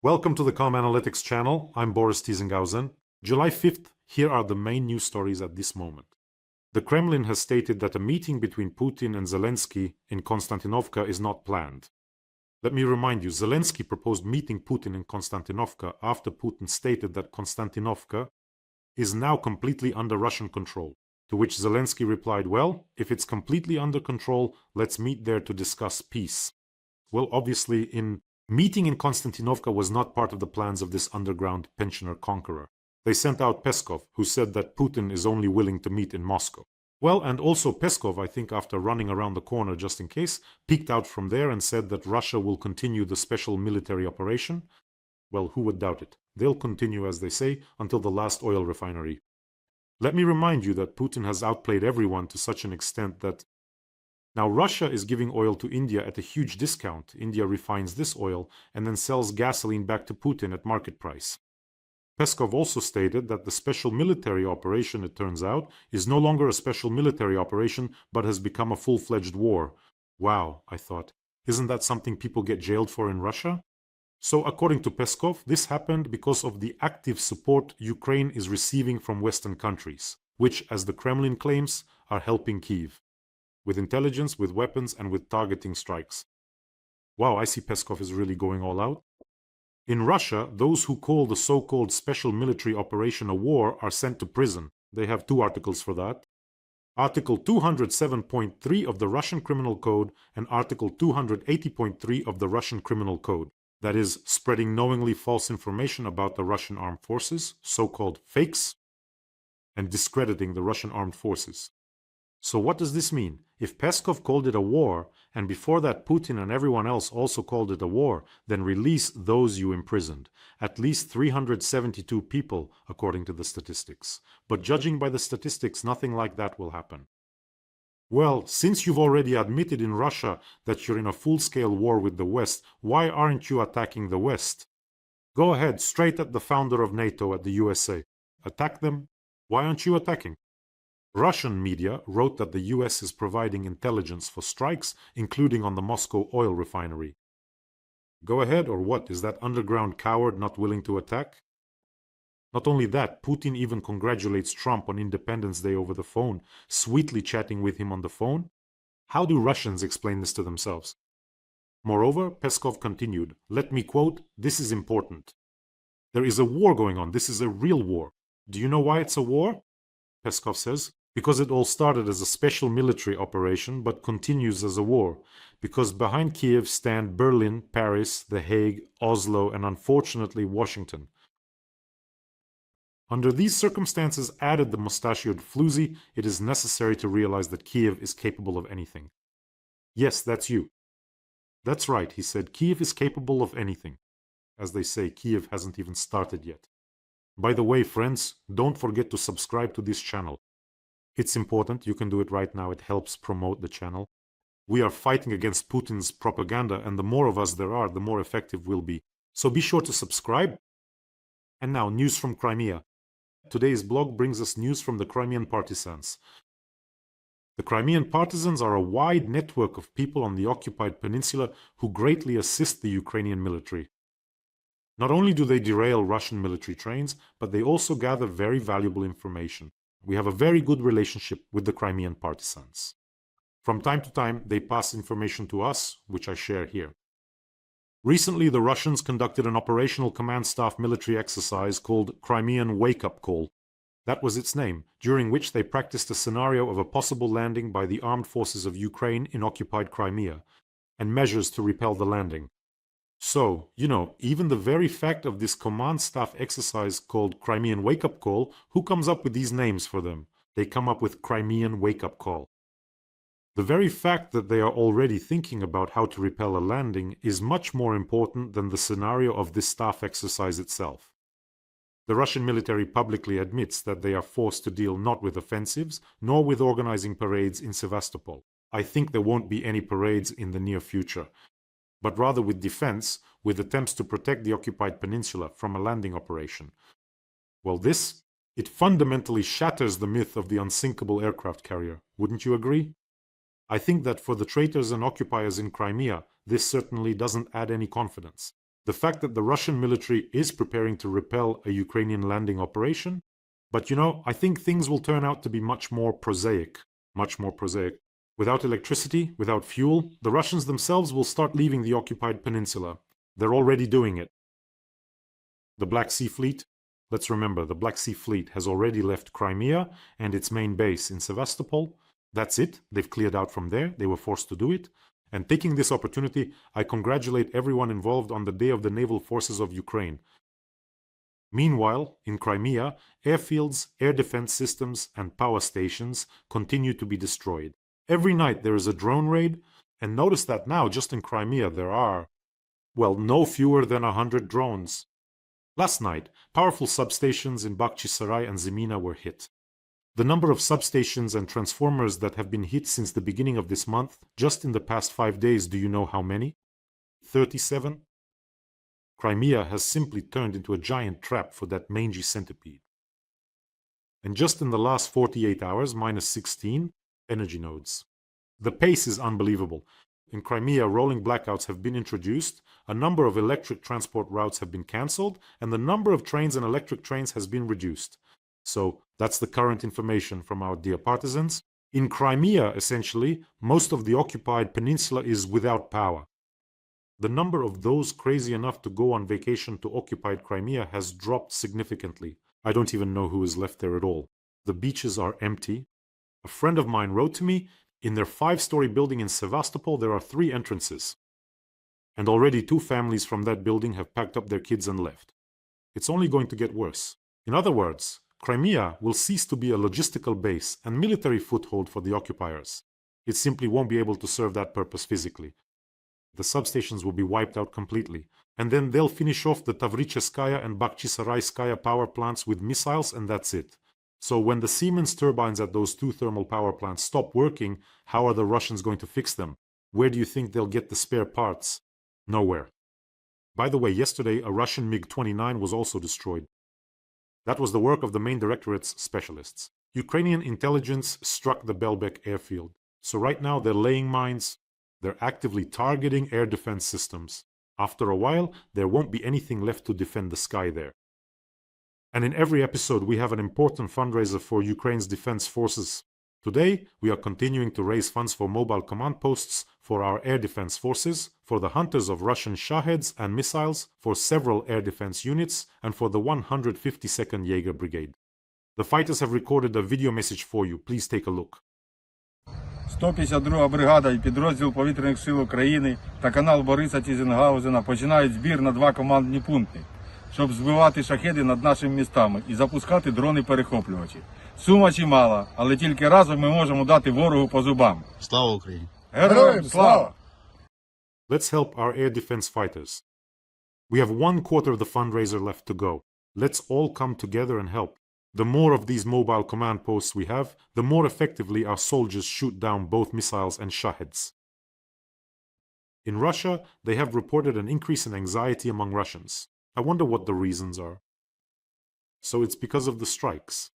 Welcome to the Com Analytics channel. I'm Boris Tiesenghausen. July 5th, here are the main news stories at this moment. The Kremlin has stated that a meeting between Putin and Zelensky in Kostiantynivka is not planned. Let me remind you, Zelensky proposed meeting Putin in Kostiantynivka after Putin stated that Kostiantynivka is now completely under Russian control. To which Zelensky replied, well, if it's completely under control, let's meet there to discuss peace. Well, obviously, meeting in Kostiantynivka was not part of the plans of this underground pensioner conqueror. They sent out Peskov, who said that Putin is only willing to meet in Moscow. Well, and also Peskov, I think after running around the corner just in case, peeked out from there and said that Russia will continue the special military operation. Well, who would doubt it? They'll continue, as they say, until the last oil refinery. Let me remind you that Putin has outplayed everyone to such an extent that now Russia is giving oil to India at a huge discount. India refines this oil and then sells gasoline back to Putin at market price. Peskov also stated that the special military operation, it turns out, is no longer a special military operation but has become a full-fledged war. Wow, I thought. Isn't that something people get jailed for in Russia? So according to Peskov, this happened because of the active support Ukraine is receiving from Western countries, which, as the Kremlin claims, are helping Kyiv. With intelligence, with weapons, and with targeting strikes. Wow, I see Peskov is really going all out. In Russia, those who call the so-called special military operation a war are sent to prison. They have two articles for that. Article 207.3 of the Russian Criminal Code and Article 280.3 of the Russian Criminal Code. That is, spreading knowingly false information about the Russian armed forces, so-called fakes, and discrediting the Russian armed forces. So what does this mean? If Peskov called it a war, and before that Putin and everyone else also called it a war, then release those you imprisoned. At least 372 people, according to the statistics. But judging by the statistics, nothing like that will happen. Well, since you've already admitted in Russia that you're in a full-scale war with the West, why aren't you attacking the West? Go ahead, straight at the founder of NATO at the USA. Attack them. Why aren't you attacking? Russian media wrote that the US is providing intelligence for strikes, including on the Moscow oil refinery. Go ahead, or what? Is that underground coward not willing to attack? Not only that, Putin even congratulates Trump on Independence Day over the phone, sweetly chatting with him on the phone. How do Russians explain this to themselves? Moreover, Peskov continued, let me quote, this is important. There is a war going on. This is a real war. Do you know why it's a war? Peskov says, because it all started as a special military operation but continues as a war. Because behind Kiev stand Berlin, Paris, The Hague, Oslo, and unfortunately Washington. Under these circumstances, added the mustachioed floozy, it is necessary to realize that Kiev is capable of anything. Yes, that's you. That's right, he said, Kiev is capable of anything. As they say, Kiev hasn't even started yet. By the way, friends, don't forget to subscribe to this channel. It's important, you can do it right now, it helps promote the channel. We are fighting against Putin's propaganda, and the more of us there are, the more effective we'll be. So be sure to subscribe. And now, news from Crimea. Today's blog brings us news from the Crimean partisans. The Crimean partisans are a wide network of people on the occupied peninsula who greatly assist the Ukrainian military. Not only do they derail Russian military trains, but they also gather very valuable information. We have a very good relationship with the Crimean partisans. From time to time, they pass information to us, which I share here. Recently, the Russians conducted an operational command staff military exercise called Crimean Wake-Up Call. That was its name, during which they practiced a scenario of a possible landing by the armed forces of Ukraine in occupied Crimea, and measures to repel the landing. So, even the very fact of this command staff exercise called Crimean Wake-Up Call, who comes up with these names for them? They come up with Crimean Wake-Up Call. The very fact that they are already thinking about how to repel a landing is much more important than the scenario of this staff exercise itself. The Russian military publicly admits that they are forced to deal not with offensives, nor with organizing parades in Sevastopol. I think there won't be any parades in the near future, but rather with defense, with attempts to protect the occupied peninsula from a landing operation. Well, it fundamentally shatters the myth of the unsinkable aircraft carrier. Wouldn't you agree? I think that for the traitors and occupiers in Crimea, this certainly doesn't add any confidence. The fact that the Russian military is preparing to repel a Ukrainian landing operation. But I think things will turn out to be much more prosaic. Much more prosaic. Without electricity, without fuel, the Russians themselves will start leaving the occupied peninsula. They're already doing it. The Black Sea Fleet. Let's remember, the Black Sea Fleet has already left Crimea and its main base in Sevastopol. That's it. They've cleared out from there. They were forced to do it. And taking this opportunity, I congratulate everyone involved on the Day of the Naval Forces of Ukraine. Meanwhile, in Crimea, airfields, air defense systems, and power stations continue to be destroyed. Every night there is a drone raid, and notice that now, just in Crimea, there are, well, no fewer than 100 drones. Last night, powerful substations in Bakhchisarai and Zemina were hit. The number of substations and transformers that have been hit since the beginning of this month, just in the past 5 days, do you know how many? 37? Crimea has simply turned into a giant trap for that mangy centipede. And just in the last 48 hours, minus 16 energy nodes. The pace is unbelievable. In Crimea, rolling blackouts have been introduced, a number of electric transport routes have been cancelled, and the number of trains and electric trains has been reduced. So that's the current information from our dear partisans. In Crimea, essentially, most of the occupied peninsula is without power. The number of those crazy enough to go on vacation to occupied Crimea has dropped significantly. I don't even know who is left there at all. The beaches are empty. A friend of mine wrote to me, in their 5-story building in Sevastopol, there are 3 entrances. And already 2 families from that building have packed up their kids and left. It's only going to get worse. In other words, Crimea will cease to be a logistical base and military foothold for the occupiers. It simply won't be able to serve that purpose physically. The substations will be wiped out completely. And then they'll finish off the Tavricheskaya and Bakhchisarayskaya power plants with missiles, and that's it. So when the Siemens turbines at those 2 thermal power plants stop working, how are the Russians going to fix them? Where do you think they'll get the spare parts? Nowhere. By the way, yesterday a Russian MiG-29 was also destroyed. That was the work of the main directorate's specialists. Ukrainian intelligence struck the Belbek airfield. So right now they're laying mines. They're actively targeting air defense systems. After a while, there won't be anything left to defend the sky there. And in every episode, we have an important fundraiser for Ukraine's defense forces. Today, we are continuing to raise funds for mobile command posts for our air defense forces, for the hunters of Russian Shaheds and missiles, for several air defense units, and for the 152nd Jaeger Brigade. The fighters have recorded a video message for you. Please take a look. 152 бригада і підрозділ повітряних сил України та канал Бориса Тізенгаузена починають збір на 2 командні пункти, щоб збивати шахеди над нашими містами і запускати дрони-перехоплювачі. Сума чимала, але тільки разом ми можемо дати ворогу по зубам. Слава Україні! Героям слава! Let's help our air defense fighters. We have 1/4 of the fundraiser left to go. Let's all come together and help. The more of these mobile command posts we have, the more effectively our soldiers shoot down both missiles and Shaheds. In Russia, they have reported an increase in anxiety among Russians. I wonder what the reasons are. So it's because of the strikes.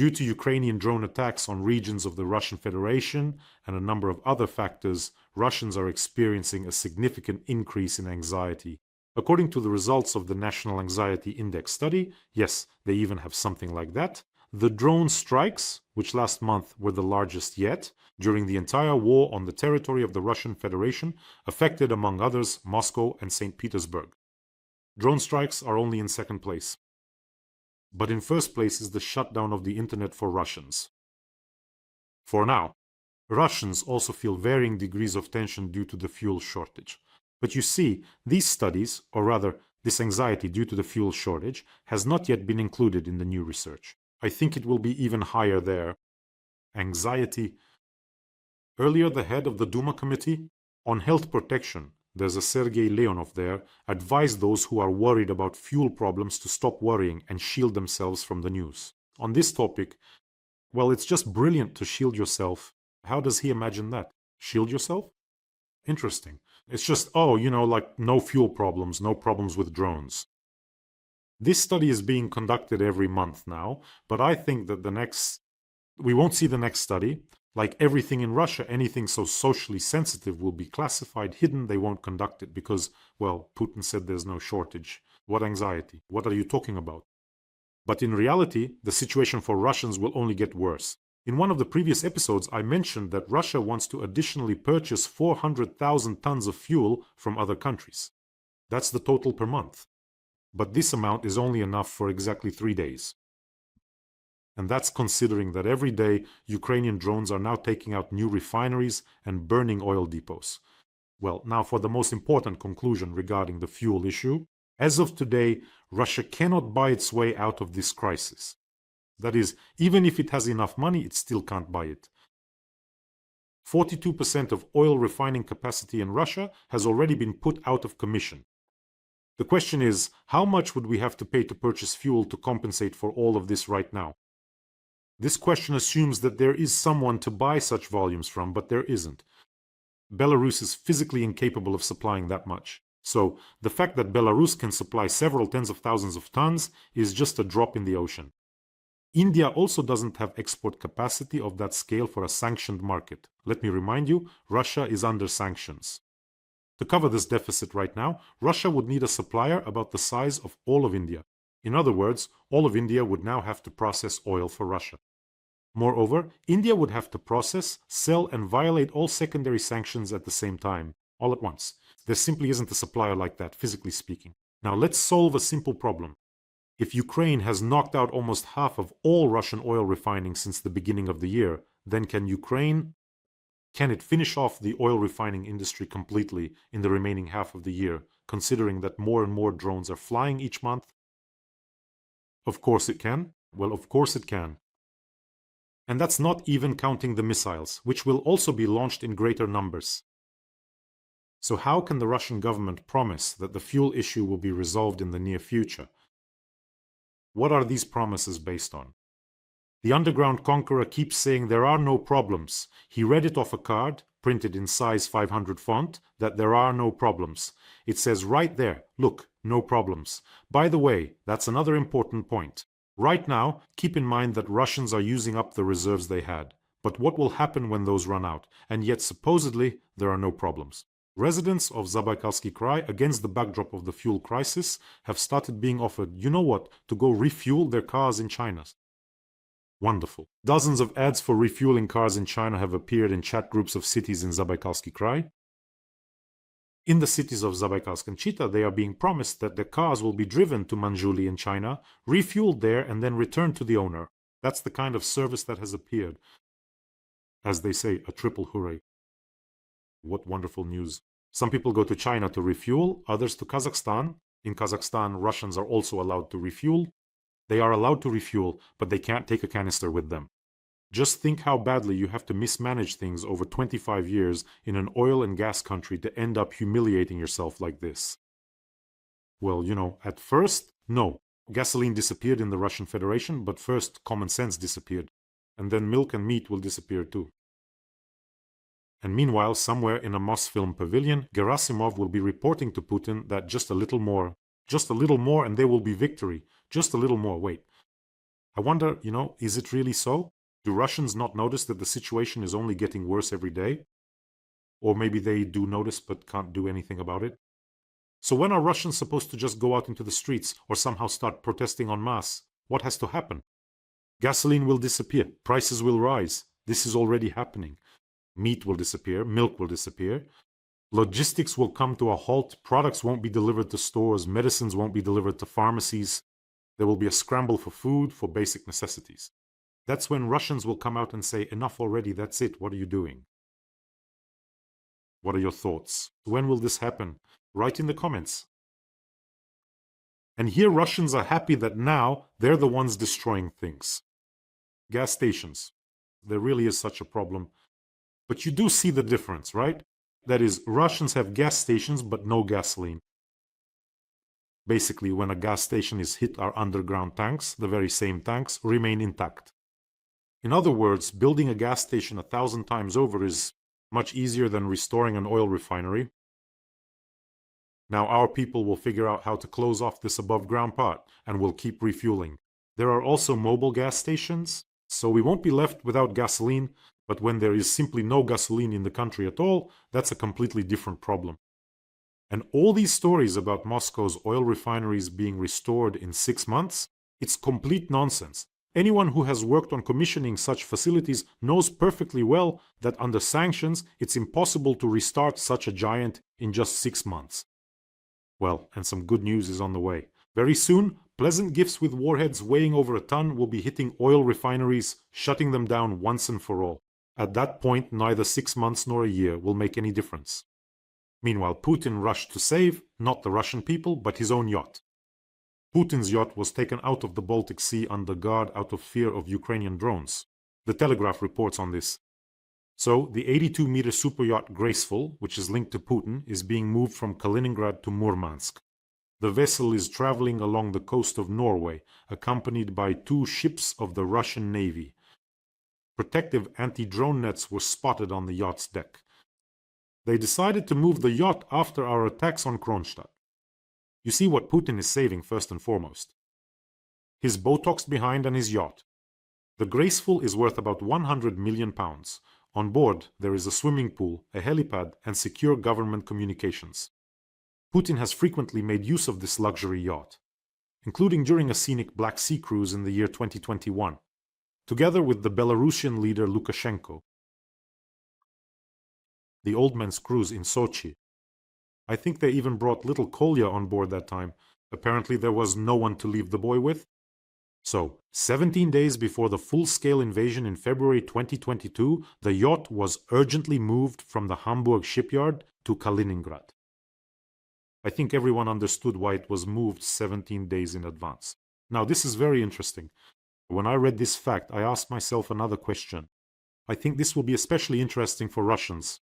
Due to Ukrainian drone attacks on regions of the Russian Federation and a number of other factors, Russians are experiencing a significant increase in anxiety. According to the results of the National Anxiety Index study, yes, they even have something like that, the drone strikes, which last month were the largest yet, during the entire war on the territory of the Russian Federation, affected among others Moscow and St. Petersburg. Drone strikes are only in second place. But in first place is the shutdown of the internet for Russians. For now, Russians also feel varying degrees of tension due to the fuel shortage. But you see, these studies, or rather, this anxiety due to the fuel shortage, has not yet been included in the new research. I think it will be even higher there. Anxiety. Earlier, the head of the Duma Committee on Health Protection, there's a Sergei Leonov there, advised those who are worried about fuel problems to stop worrying and shield themselves from the news. On this topic, well, it's just brilliant to shield yourself. How does he imagine that? Shield yourself? Interesting. It's just, like no fuel problems, no problems with drones. This study is being conducted every month now, but I think that we won't see the next study. Like everything in Russia, anything so socially sensitive will be classified, hidden. They won't conduct it because, well, Putin said there's no shortage. What anxiety? What are you talking about? But in reality, the situation for Russians will only get worse. In one of the previous episodes, I mentioned that Russia wants to additionally purchase 400,000 tons of fuel from other countries. That's the total per month. But this amount is only enough for exactly 3 days. And that's considering that every day Ukrainian drones are now taking out new refineries and burning oil depots. Well, now for the most important conclusion regarding the fuel issue. As of today, Russia cannot buy its way out of this crisis. That is, even if it has enough money, it still can't buy it. 42% of oil refining capacity in Russia has already been put out of commission. The question is, how much would we have to pay to purchase fuel to compensate for all of this right now? This question assumes that there is someone to buy such volumes from, but there isn't. Belarus is physically incapable of supplying that much. So, the fact that Belarus can supply several tens of thousands of tons is just a drop in the ocean. India also doesn't have export capacity of that scale for a sanctioned market. Let me remind you, Russia is under sanctions. To cover this deficit right now, Russia would need a supplier about the size of all of India. In other words, all of India would now have to process oil for Russia. Moreover, India would have to process, sell, and violate all secondary sanctions at the same time, all at once. There simply isn't a supplier like that, physically speaking. Now let's solve a simple problem. If Ukraine has knocked out almost half of all Russian oil refining since the beginning of the year, then can it finish off the oil refining industry completely in the remaining half of the year, considering that more and more drones are flying each month? Of course it can. Well, of course it can. And that's not even counting the missiles, which will also be launched in greater numbers. So how can the Russian government promise that the fuel issue will be resolved in the near future? What are these promises based on? The underground conqueror keeps saying there are no problems. He read it off a card, printed in size 500 font, that there are no problems. It says right there, look, no problems. By the way, that's another important point. Right now, keep in mind that Russians are using up the reserves they had. But what will happen when those run out? And yet supposedly there are no problems. Residents of Zabaikalsky Krai, against the backdrop of the fuel crisis, have started being offered, you know what, to go refuel their cars in China. Wonderful. Dozens of ads for refueling cars in China have appeared in chat groups of cities in Zabaikalsky Krai. In the cities of Zabaikalsk and Chita, they are being promised that their cars will be driven to Manjuli in China, refueled there, and then returned to the owner. That's the kind of service that has appeared. As they say, a triple hooray. What wonderful news. Some people go to China to refuel, others to Kazakhstan. In Kazakhstan, Russians are also allowed to refuel. They are allowed to refuel, but they can't take a canister with them. Just think how badly you have to mismanage things over 25 years in an oil and gas country to end up humiliating yourself like this. Well, at first, no. Gasoline disappeared in the Russian Federation, but first common sense disappeared. And then milk and meat will disappear too. And meanwhile, somewhere in a Mosfilm pavilion, Gerasimov will be reporting to Putin that just a little more and there will be victory. Just a little more. Wait. I wonder, is it really so? Do Russians not notice that the situation is only getting worse every day? Or maybe they do notice but can't do anything about it? So when are Russians supposed to just go out into the streets or somehow start protesting en masse? What has to happen? Gasoline will disappear. Prices will rise. This is already happening. Meat will disappear. Milk will disappear. Logistics will come to a halt. Products won't be delivered to stores. Medicines won't be delivered to pharmacies. There will be a scramble for food, for basic necessities. That's when Russians will come out and say, enough already, that's it, what are you doing? What are your thoughts? When will this happen? Write in the comments. And here Russians are happy that now they're the ones destroying things. Gas stations. There really is such a problem. But you do see the difference, right? That is, Russians have gas stations but no gasoline. Basically, when a gas station is hit, our underground tanks, the very same tanks, remain intact. In other words, building a gas station 1,000 times over is much easier than restoring an oil refinery. Now our people will figure out how to close off this above-ground part, and will keep refueling. There are also mobile gas stations, so we won't be left without gasoline, But when there is simply no gasoline in the country at all, that's a completely different problem. And all these stories about Moscow's oil refineries being restored in 6 months, it's complete nonsense. Anyone who has worked on commissioning such facilities knows perfectly well that under sanctions, it's impossible to restart such a giant in just 6 months. Well, and some good news is on the way. Very soon, pleasant gifts with warheads weighing over a ton will be hitting oil refineries, shutting them down once and for all. At that point, neither 6 months nor a year will make any difference. Meanwhile, Putin rushed to save, not the Russian people, but his own yacht. Putin's yacht was taken out of the Baltic Sea under guard out of fear of Ukrainian drones. The Telegraph reports on this. So, the 82-meter super yacht Graceful, which is linked to Putin, is being moved from Kaliningrad to Murmansk. The vessel is traveling along the coast of Norway, accompanied by 2 ships of the Russian Navy. Protective anti-drone nets were spotted on the yacht's deck. They decided to move the yacht after our attacks on Kronstadt. You see what Putin is saving first and foremost. His Botox behind and his yacht. The Graceful is worth about £100 million. On board, there is a swimming pool, a helipad, and secure government communications. Putin has frequently made use of this luxury yacht, including during a scenic Black Sea cruise in the year 2021, together with the Belarusian leader Lukashenko. The old man's cruise in Sochi. I think they even brought little Kolya on board that time. Apparently there was no one to leave the boy with. So, 17 days before the full-scale invasion in February 2022, the yacht was urgently moved from the Hamburg shipyard to Kaliningrad. I think everyone understood why it was moved 17 days in advance. Now, this is very interesting. When I read this fact, I asked myself another question. I think this will be especially interesting for Russians.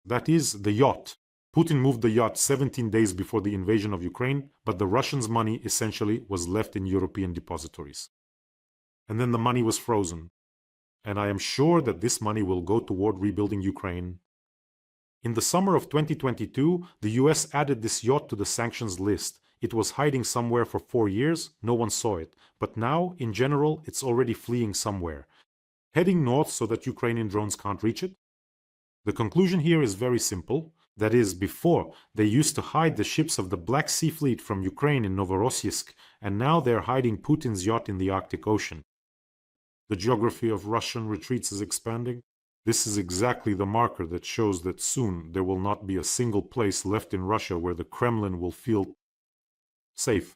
That is, the yacht. Putin moved the yacht 17 days before the invasion of Ukraine, but the Russians' money essentially was left in European depositories. And then the money was frozen. And I am sure that this money will go toward rebuilding Ukraine. In the summer of 2022, the US added this yacht to the sanctions list. It was hiding somewhere for 4 years, no one saw it. But now, in general, it's already fleeing somewhere. Heading north so that Ukrainian drones can't reach it. The conclusion here is very simple. That is, before, they used to hide the ships of the Black Sea Fleet from Ukraine in Novorossiysk, and now they're hiding Putin's yacht in the Arctic Ocean. The geography of Russian retreats is expanding. This is exactly the marker that shows that soon there will not be a single place left in Russia where the Kremlin will feel safe.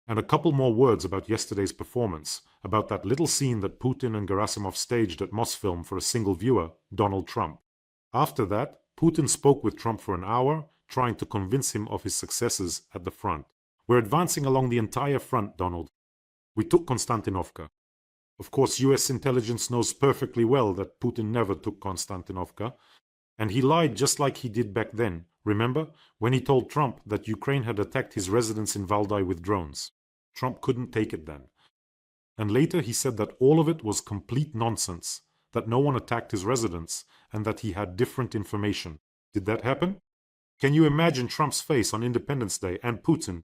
And a couple more words about yesterday's performance, about that little scene that Putin and Gerasimov staged at Mosfilm for a single viewer, Donald Trump. After that, Putin spoke with Trump for an hour, trying to convince him of his successes at the front. We're advancing along the entire front, Donald. We took Kostiantynivka. Of course, US intelligence knows perfectly well that Putin never took Kostiantynivka, and he lied just like he did back then. Remember, when he told Trump that Ukraine had attacked his residence in Valdai with drones. Trump couldn't take it then. And later he said that all of it was complete nonsense, that no one attacked his residence, and that he had different information. Did that happen? Can you imagine Trump's face on Independence Day and Putin?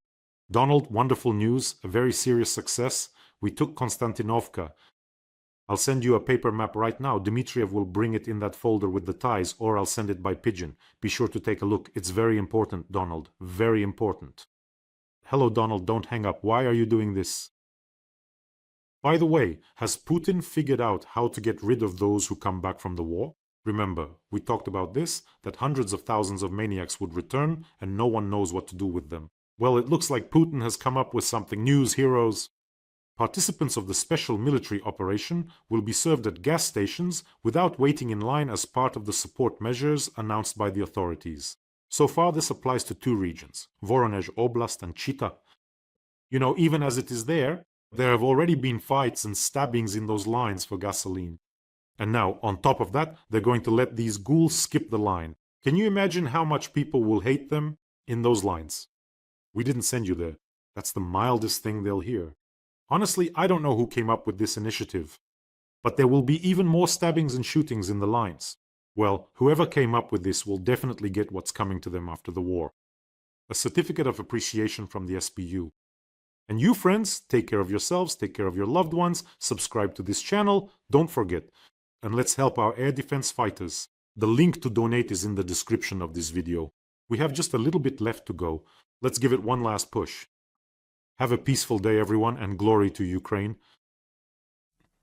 Donald, wonderful news, a very serious success. We took Kostiantynivka. I'll send you a paper map right now. Dmitriev will bring it in that folder with the ties, or I'll send it by pigeon. Be sure to take a look. It's very important, Donald. Very important. Hello, Donald, don't hang up. Why are you doing this? By the way, has Putin figured out how to get rid of those who come back from the war? Remember, we talked about this, that hundreds of thousands of maniacs would return and no one knows what to do with them. Well, it looks like Putin has come up with something. News, heroes. Participants of the special military operation will be served at gas stations without waiting in line as part of the support measures announced by the authorities. So far, this applies to 2 regions, Voronezh Oblast and Chita. You know, even as it is there have already been fights and stabbings in those lines for gasoline. And now, on top of that, they're going to let these ghouls skip the line. Can you imagine how much people will hate them in those lines? We didn't send you there. That's the mildest thing they'll hear. Honestly, I don't know who came up with this initiative. But there will be even more stabbings and shootings in the lines. Well, whoever came up with this will definitely get what's coming to them after the war. A certificate of appreciation from the SBU. And you, friends, take care of yourselves, take care of your loved ones, subscribe to this channel. Don't forget, and let's help our air defense fighters. The link to donate is in the description of this video. We have just a little bit left to go. Let's give it one last push. Have a peaceful day, everyone, and glory to Ukraine.